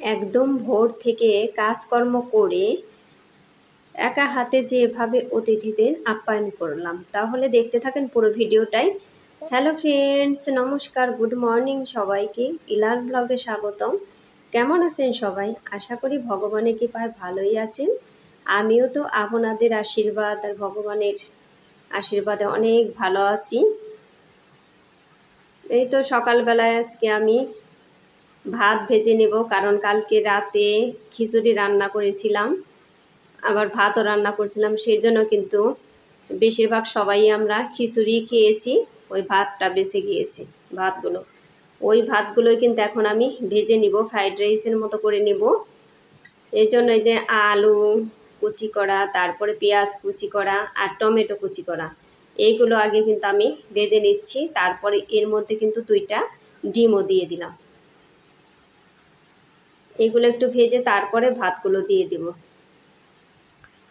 একদম ভোর থেকে কাজকর্ম করে একা হাতে যেভাবে অতিথিদের আপ্যায়ন করলাম, তাহলে দেখতে থাকেন পুরো ভিডিওটাই। হ্যালো ফ্রেন্ডস, নমস্কার, গুড মর্নিং সবাইকে। ইলার ব্লগে স্বাগতম। কেমন আছেন সবাই? আশা করি ভগবানের কৃপায় ভালোই আছেন। আমিও তো আপনাদের আশীর্বাদ আর ভগবানের আশীর্বাদে অনেক ভালো আছি। এই তো সকালবেলায় আজকে আমি ভাত ভেজে নেব, কারণ কালকে রাতে খিচুড়ি রান্না করেছিলাম, আবার ভাতও রান্না করছিলাম। সেই জন্য কিন্তু বেশিরভাগ সবাই আমরা খিচুড়ি খেয়েছি, ওই ভাতটা বেঁচে গিয়েছে। ওই ভাতগুলোই কিন্তু এখন আমি ভেজে নিব, ফ্রাইড রাইসের মতো করে নেব। এই জন্য এই যে আলু কুচি করা, তারপরে পেঁয়াজ কুচি করা আর টমেটো কুচি করা, এইগুলো আগে কিন্তু আমি ভেজে নিচ্ছি। তারপরে এর মধ্যে কিন্তু 2টা ডিমও দিয়ে দিলাম। এগুলো একটু ভেজে তারপরে ভাতগুলো দিয়ে দিব।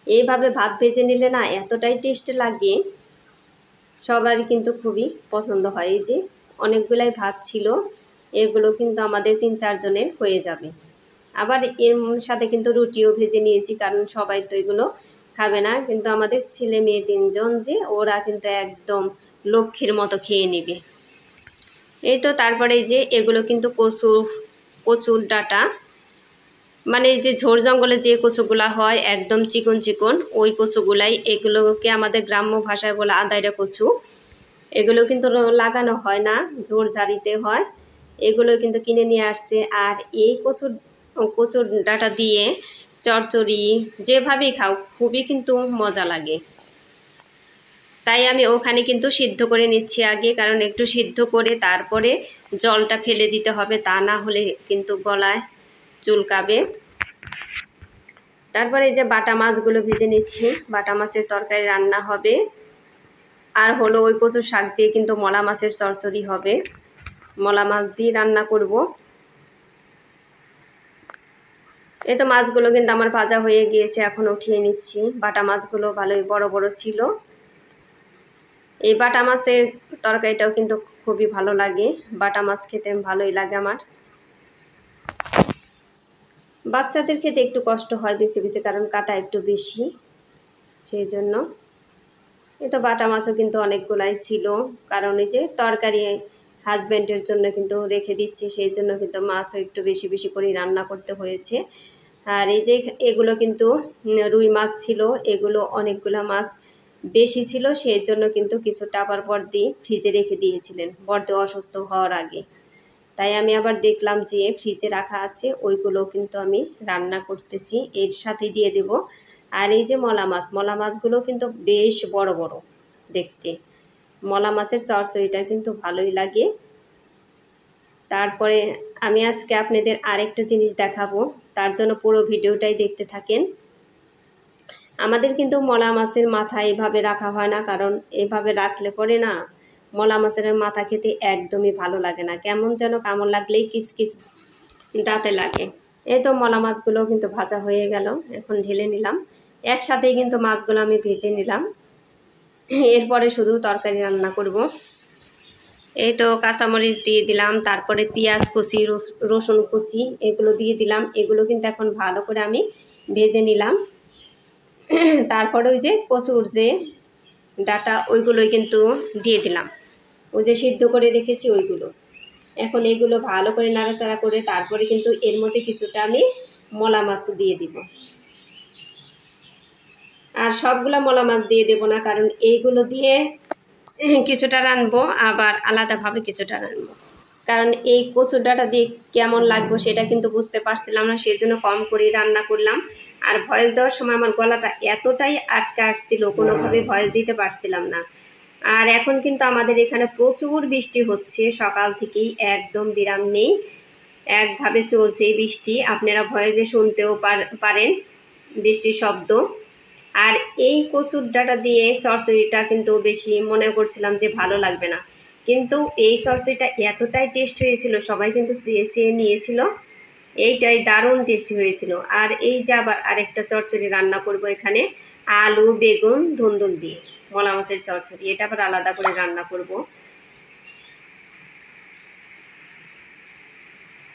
এইভাবে ভাত ভেজে নিলে না এতটাই টেস্ট লাগে, সবারই কিন্তু খুবই পছন্দ হয়। এই যে অনেকগুলাই ভাত ছিল, এগুলো কিন্তু আমাদের 3-4 জনের হয়ে যাবে। আবার এর সাথে কিন্তু রুটিও ভেজে নিয়েছি, কারণ সবাই তো এগুলো খাবে না, কিন্তু আমাদের ছেলে মেয়ে 3 জন যে, ওরা কিন্তু একদম লক্ষ্মীর মতো খেয়ে নেবে। এই তো তারপরে এই যে এগুলো কিন্তু কচুর ডাঁটা, মানে এই যে ঝোড় জঙ্গলে যে কচুগুলা হয় একদম চিকন চিকন, ওই কচুগুলাই, এগুলোকে আমাদের গ্রাম্য ভাষায় বলে আদাইরা কচু। এগুলো কিন্তু লাগানো হয় না, ঝোড় ঝাড়িতে হয়। এগুলো কিন্তু কিনে নিয়ে আসছে। আর এই কচুর ডাঁটা দিয়ে চচ্চড়ি যেভাবেই খাও খুবই কিন্তু মজা লাগে। তাই আমি ওখানে কিন্তু সিদ্ধ করে নিচ্ছি আগে, কারণ একটু সিদ্ধ করে তারপরে জলটা ফেলে দিতে হবে, তা না হলে কিন্তু গলায় চুলকাবে। তারপরে এই যে বাটা মাছগুলো ভেজে নিচ্ছি, বাটা মাছের তরকারি রান্না হবে। আর হলো ওই কচুর শাক দিয়ে কিন্তু মলা মাছের চচ্চড়ি হবে, মলা মাছ দিয়ে রান্না করব। এই তো মাছগুলো কিন্তু আমার ভাজা হয়ে গিয়েছে, এখন উঠিয়ে নিচ্ছি। বাটা মাছগুলো ভালোই বড় বড় ছিল। এই বাটা মাছের তরকারিটাও কিন্তু খুবই ভালো লাগে, বাটা মাছ খেতে ভালোই লাগে আমার। বাচ্চাদের খেতে একটু কষ্ট হয় বেছে বেছে, কারণ কাটা একটু বেশি, সেই জন্য। এই তো বাটা মাছও কিন্তু অনেকগুলাই ছিল, কারণ এই যে তরকারি হাজব্যান্ডের জন্য কিন্তু রেখে দিচ্ছি, সেই জন্য কিন্তু মাছও একটু বেশি বেশি করে রান্না করতে হয়েছে। আর এই যে এগুলো কিন্তু রুই মাছ ছিল, এগুলো অনেকগুলো মাছ বেশি ছিল, সেই জন্য কিন্তু কিছুটা আবার বড়দি ফ্রিজে রেখে দিয়েছিলেন বড়দি অসুস্থ হওয়ার আগে। তাই আমি আবার দেখলাম যে ফ্রিজে রাখা আছে, ওইগুলো কিন্তু আমি রান্না করতেছি, এর সাথে দিয়ে দেব। আর এই যে মলা মাছগুলো কিন্তু বেশ বড় বড় দেখতে। মলা মাছের চচ্চড়িটা কিন্তু ভালোই লাগে। তারপরে আমি আজকে আপনাদের আরেকটা জিনিস দেখাবো, তার জন্য পুরো ভিডিওটাই দেখতে থাকেন। আমাদের কিন্তু মলা মাছের মাথা এভাবে রাখা হয় না, কারণ এভাবে রাখলে পরে না মলা মাছের মাথা খেতে একদমই ভালো লাগে না, কেমন যেন কামড় লাগলেই কিসকিস দাঁতে লাগে। এই তো মলা মাছগুলো কিন্তু ভাজা হয়ে গেল, এখন ঢেলে নিলাম। একসাথেই কিন্তু মাছগুলো আমি ভেজে নিলাম, এরপরে শুধু তরকারি রান্না করব। এই তো কাঁচামরিচ দিয়ে দিলাম, তারপরে পেঁয়াজ কুচি, রসুন কুচি, এগুলো দিয়ে দিলাম। এগুলো কিন্তু এখন ভালো করে আমি ভেজে নিলাম। তারপরে ওই যে কচুর যে ডাটা, ওইগুলোই কিন্তু দিয়ে দিলাম, ওই যে সিদ্ধ করে রেখেছি ওইগুলো। এখন এগুলো ভালো করে নাড়াচাড়া করে তারপরে কিন্তু এর মধ্যে কিছুটা আমি মলা মাছ দিয়ে দিব। আর সবগুলা মলা মাছ দিয়ে দেব না, কারণ এইগুলো দিয়ে কিছুটা রানবো, আবার আলাদাভাবে কিছুটা রানবো। কারণ এই কচুর ডাঁটা দিয়ে কেমন লাগবে সেটা কিন্তু বুঝতে পারছিলাম না, সেই জন্য কম করেই রান্না করলাম। আর ভয়েস দেওয়ার সময় আমার গলাটা এতটাই আটকে আসছিল, কোনোভাবে ভয়েস দিতে পারছিলাম না। আর এখন কিন্তু আমাদের এখানে প্রচুর বৃষ্টি হচ্ছে, সকাল থেকেই একদম বিরাম নেই, একভাবে চলছে এই বৃষ্টি। আপনারা ভয়েসে শুনতেও পারেন বৃষ্টির শব্দ। আর এই কচুর ডাঁটা দিয়ে চচ্চড়িটা কিন্তু বেশি মনে করছিলাম যে ভালো লাগবে না, কিন্তু এই চচ্চড়িটা এতটাই টেস্ট হয়েছিল, সবাই কিন্তু চেয়ে নিয়েছিল, এইটাই দারুণ টেস্টি হয়েছিল। আর এই যে আবার আরেকটা চচ্চড়ি রান্না করব এখানে, আলু বেগুন ধুন্দুল দিয়ে মলা মাছের চচ্চড়ি, এটা আবার আলাদা করে রান্না করব।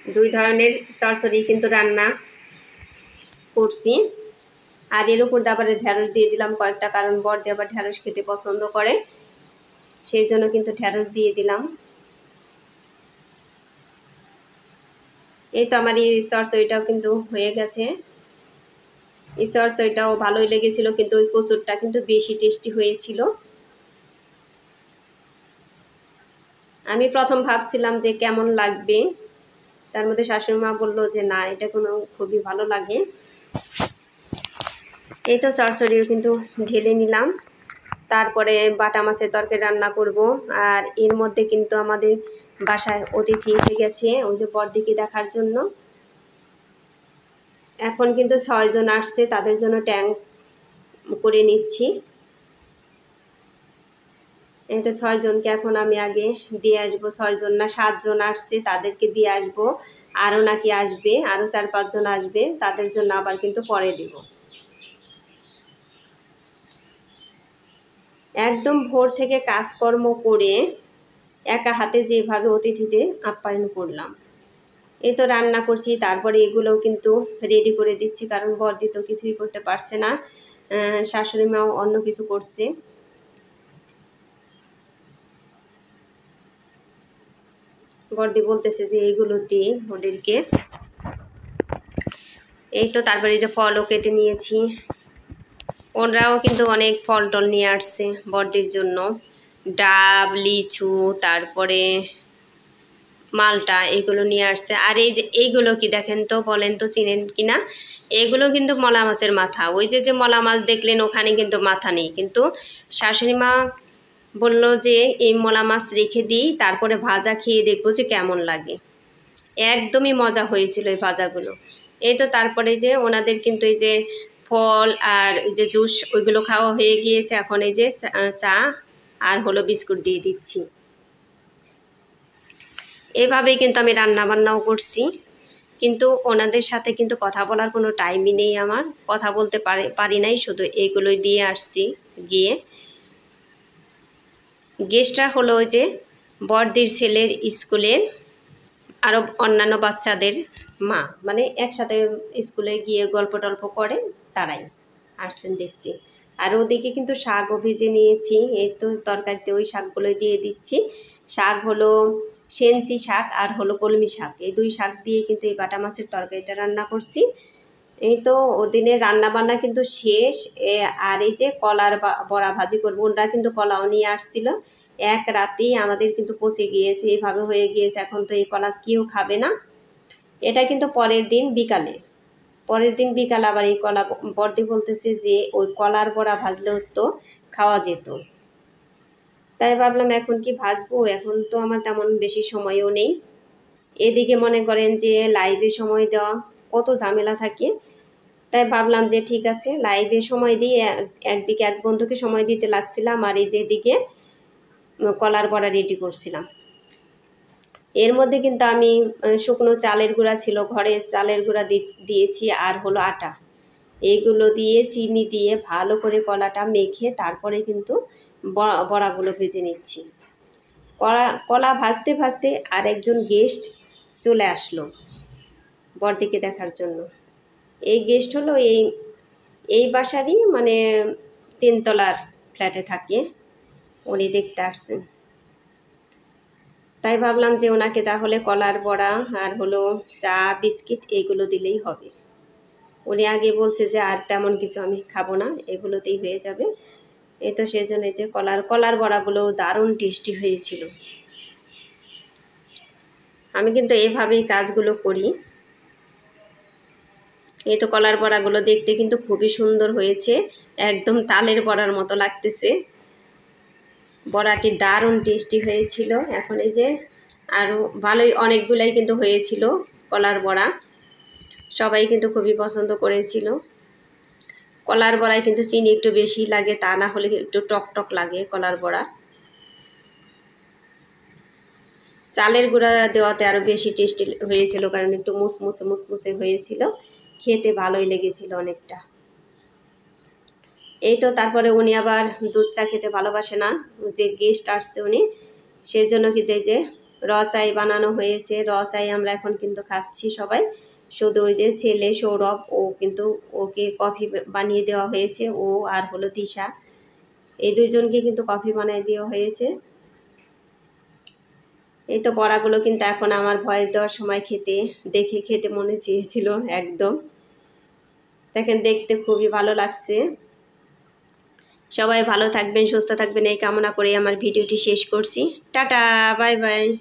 দুই ধরনের চচ্চড়ি কিন্তু রান্না করছি। আর এর উপর আবার ঢ্যাঁড়স দিয়ে দিলাম কয়েকটা, কারণ বড়দি আবার ঢ্যাঁড়স খেতে পছন্দ করে, সেই জন্য কিন্তু ঢ্যাঁড়স দিয়ে দিলাম। এই তো আমার এই চচ্চড়িটাও কিন্তু হয়ে গেছে। এই চচ্চড়িটাও ভালোই লেগেছিল, কিন্তু ওই কচুরটা কিন্তু বেশি টেস্টি হয়েছিল। আমি প্রথম ভাবছিলাম যে কেমন লাগবে, তার মধ্যে শাশুড়ি মা বললো যে না, এটা কোনো খুবই ভালো লাগে। এই তো চচ্চড়িও কিন্তু ঢেলে নিলাম। তারপরে বাটা মাছের তরকারি রান্না করব। আর এর মধ্যে কিন্তু আমাদের বাসায় অতিথি এসে গেছে, ওই যে বড়দিকে দেখার জন্য। এখন কিন্তু 6 জন আসছে, তাদের জন্য ট্যাঙ্ক করে নিচ্ছি। এই তো 6 জনকে এখন আমি আগে দিয়ে আসবো। 6 জন না 7 জন আসছে, তাদেরকে দিয়ে আসবো। আরও নাকি আসবে, আরও 4-5 জন আসবে, তাদের জন্য আবার কিন্তু পরে দিব। একদম ভোর থেকে কাজকর্ম করে একা হাতে যেভাবে অতিথিদের আপ্যায়ন করলাম। এই তো রান্না করছি, তারপরে এগুলোও কিন্তু রেডি করে দিচ্ছি, কারণ বড়দি তো কিছুই করতে পারছে না, শাশুড়ি মাও অন্য কিছু করছে। বড়দি বলতেছে যে এইগুলো দিয়ে ওদেরকে। এই তো তারপরে যে ফলও কেটে নিয়েছি, ওনারাও কিন্তু অনেক ফল টল নিয়ে আসছে বড়দির জন্য। ডাব, লিচু, তারপরে মালটা, এগুলো নিয়ে আসছে। আর এই যে এইগুলো কি দেখেন তো, বলেন তো চিনেন কিনা? এগুলো কিন্তু মলা মাছের মাথা। ওই যে মলা মাছ দেখলেন, ওখানে কিন্তু মাথা নেই, কিন্তু শাশুড়ি মা বলল যে এই মলা মাছ রেখে দিই, তারপরে ভাজা খেয়ে দেখবো যে কেমন লাগে। একদমই মজা হয়েছিল এই ভাজাগুলো। এই তো তারপরে যে ওনাদের কিন্তু এই যে ফল আর এই যে জুস, ওইগুলো খাওয়া হয়ে গিয়েছে। এখন এই যে চা আর হলো বিস্কুট দিয়ে দিচ্ছি। এভাবেই কিন্তু আমি রান্না বান্নাও করছি, কিন্তু ওনাদের সাথে কিন্তু কথা বলার কোনো টাইমই নেই আমার। কথা বলতে পারি নাই, শুধু এইগুলোই দিয়ে আসছি গিয়ে। গেস্টরা হলো ওই যে বড়দির ছেলের স্কুলের আরও অন্যান্য বাচ্চাদের মা, মানে একসাথে স্কুলে গিয়ে গল্প টল্প করে, তারাই আসছেন দেখতে। আর ওদিকে কিন্তু শাকও ভেজে নিয়েছি। এই তো তরকারিতে ওই শাকগুলোই দিয়ে দিচ্ছি। শাক হলো সেঞ্চি শাক আর হলো কলমি শাক, এই দুই শাক দিয়ে কিন্তু এই বাটা মাছের তরকারিটা রান্না করছি। এই তো ওদিনের রান্না বান্না কিন্তু শেষ। আর এই যে কলার বড়া ভাজি করবো, ওনারা কিন্তু কলাও নিয়ে আসছিল। এক রাতেই আমাদের কিন্তু পচে গিয়েছে, এইভাবে হয়ে গিয়েছে। এখন তো এই কলা কেউ খাবে না। এটা কিন্তু পরের দিন বিকাল আবার এই কলা বড়দি বলতেছে যে ওই কলার বড়া ভাজলেও তো খাওয়া যেত। তাই ভাবলাম এখন কি ভাজবো, এখন তো আমার তেমন বেশি সময়ও নেই। এদিকে মনে করেন যে লাইভে সময় দেওয়া কত ঝামেলা থাকে, তাই ভাবলাম যে ঠিক আছে লাইভে সময় দিয়ে একদিকে এক বন্ধুকে সময় দিতে লাগছিলাম, আর এই যেদিকে কলার বড়া রেডি করছিলাম। এর মধ্যে কিন্তু আমি শুকনো চালের গুঁড়া ছিল ঘরে, চালের গুঁড়া দিয়েছি, আর হলো আটা, এইগুলো দিয়ে চিনি দিয়ে ভালো করে কলাটা মেখে তারপরে কিন্তু বড়াগুলো ভেজে নিচ্ছি। কলা ভাজতে ভাজতে আর একজন গেস্ট চলে আসলো বড়দিকে দেখার জন্য। এই গেস্ট হলো এই বাসারই, মানে 3 তলার ফ্ল্যাটে থাকে, উনি দেখতে আসছেন। তাই ভাবলাম যে ওনাকে তাহলে কলার বড়া আর হলো চা বিস্কিট এইগুলো দিলেই হবে। উনি আগে বলছে যে আর তেমন কিছু আমি খাবো না, এগুলোতেই হয়ে যাবে। এই তো সেজন্য যে কলার বড়াগুলো দারুণ টেস্টি হয়েছিল। আমি কিন্তু এভাবেই কাজগুলো করি। এই তো কলার বড়াগুলো দেখতে কিন্তু খুবই সুন্দর হয়েছে, একদম তালের বড়ার মতো লাগতেছে। বড়াটি দারুণ টেস্টি হয়েছিল। এখন এই যে আরও ভালোই অনেকগুলাই কিন্তু হয়েছিল কলার বড়া, সবাই কিন্তু খুবই পছন্দ করেছিল। কলার বড়ায় কিন্তু চিনি একটু বেশি লাগে, তা না হলে একটু টক টক লাগে কলার বড়া। চালের গুঁড়া দেওয়াতে আরও বেশি টেস্টি হয়েছিল, কারণ একটু মুসমুসে হয়েছিল, খেতে ভালোই লেগেছিল অনেকটা। এই তো তারপরে উনি আবার দুধ চা খেতে ভালোবাসে না, যে গেস্ট আসছে উনি, সেই জন্য কিন্তু এই যে র চাই বানানো হয়েছে। র চাই আমরা এখন কিন্তু খাচ্ছি সবাই। শুধু ওই যে ছেলে সৌরভ, ও কিন্তু ওকে কফি বানিয়ে দেওয়া হয়েছে, ও আর হলো দিশা, এই দুইজনকে কিন্তু কফি বানিয়ে দেওয়া হয়েছে। এই তো বড়াগুলো কিন্তু এখন আমার ভয়েস দেওয়ার সময় দেখে খেতে মনে চেয়েছিল একদম। দেখেন দেখতে খুবই ভালো লাগছে। সবাই ভালো থাকবেন, সুস্থ থাকবেন এই কামনা করে আমার ভিডিওটি শেষ করছি। Tata, bye bye.